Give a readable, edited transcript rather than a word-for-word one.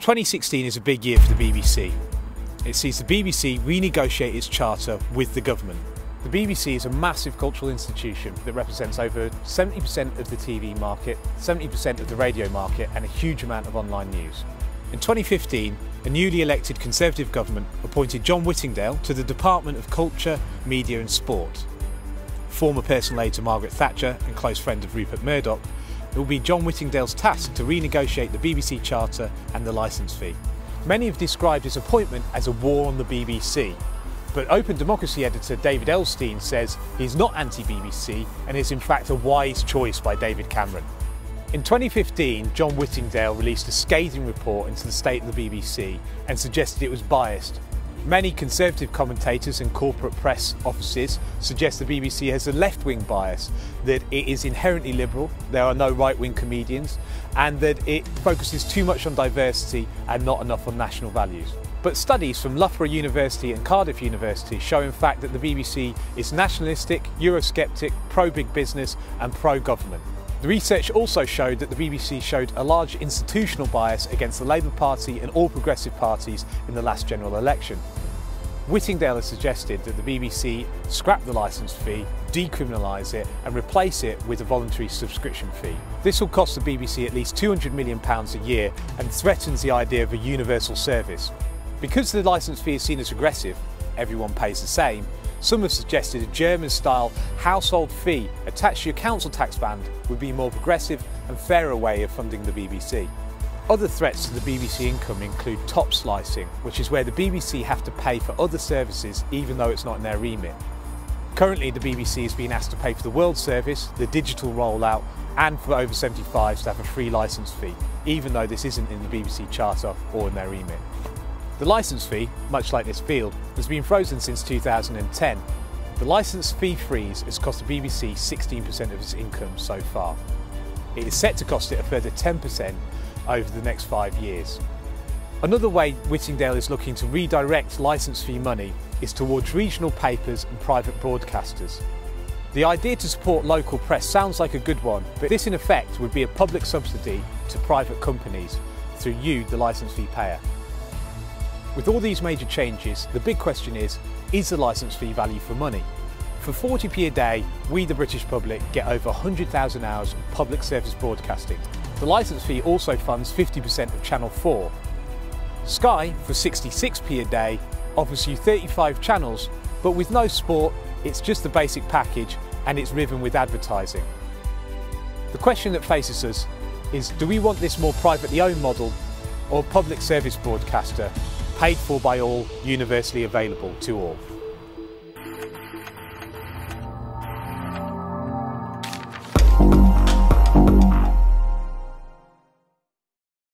2016 is a big year for the BBC. It sees the BBC renegotiate its charter with the government. The BBC is a massive cultural institution that represents over 70% of the TV market, 70% of the radio market, and a huge amount of online news. In 2015, a newly elected Conservative government appointed John Whittingdale to the Department of Culture, Media and Sport. Former personal aide to Margaret Thatcher and close friend of Rupert Murdoch, it will be John Whittingdale's task to renegotiate the BBC Charter and the licence fee. Many have described his appointment as a war on the BBC, but Open Democracy editor David Elstein says he's not anti-BBC and is in fact a wise choice by David Cameron. In 2015, John Whittingdale released a scathing report into the state of the BBC and suggested it was biased. Many Conservative commentators and corporate press offices suggest the BBC has a left-wing bias, that it is inherently liberal, there are no right-wing comedians, and that it focuses too much on diversity and not enough on national values. But studies from Loughborough University and Cardiff University show in fact that the BBC is nationalistic, Eurosceptic, pro-big business and pro-government. The research also showed that the BBC showed a large institutional bias against the Labour Party and all progressive parties in the last general election. Whittingdale has suggested that the BBC scrap the licence fee, decriminalise it and replace it with a voluntary subscription fee. This will cost the BBC at least £200 million a year and threatens the idea of a universal service. Because the licence fee is seen as regressive, everyone pays the same, some have suggested a German-style household fee attached to your council tax band would be a more progressive and fairer way of funding the BBC. Other threats to the BBC income include top slicing, which is where the BBC have to pay for other services even though it's not in their remit. Currently the BBC is being asked to pay for the World Service, the digital rollout and for over 75s to have a free licence fee, even though this isn't in the BBC Charter or in their remit. The licence fee, much like this field, has been frozen since 2010. The licence fee freeze has cost the BBC 16% of its income so far. It is set to cost it a further 10% over the next 5 years. Another way Whittingdale is looking to redirect licence fee money is towards regional papers and private broadcasters. The idea to support local press sounds like a good one, but this in effect would be a public subsidy to private companies through you, the licence fee payer. With all these major changes, the big question is the licence fee value for money? For 40p a day, we the British public get over 100,000 hours of public service broadcasting. The licence fee also funds 50% of Channel 4. Sky, for 66p a day, offers you 35 channels, but with no sport, it's just the basic package and it's riven with advertising. The question that faces us is, do we want this more privately owned model or public service broadcaster paid for by all, universally available to all?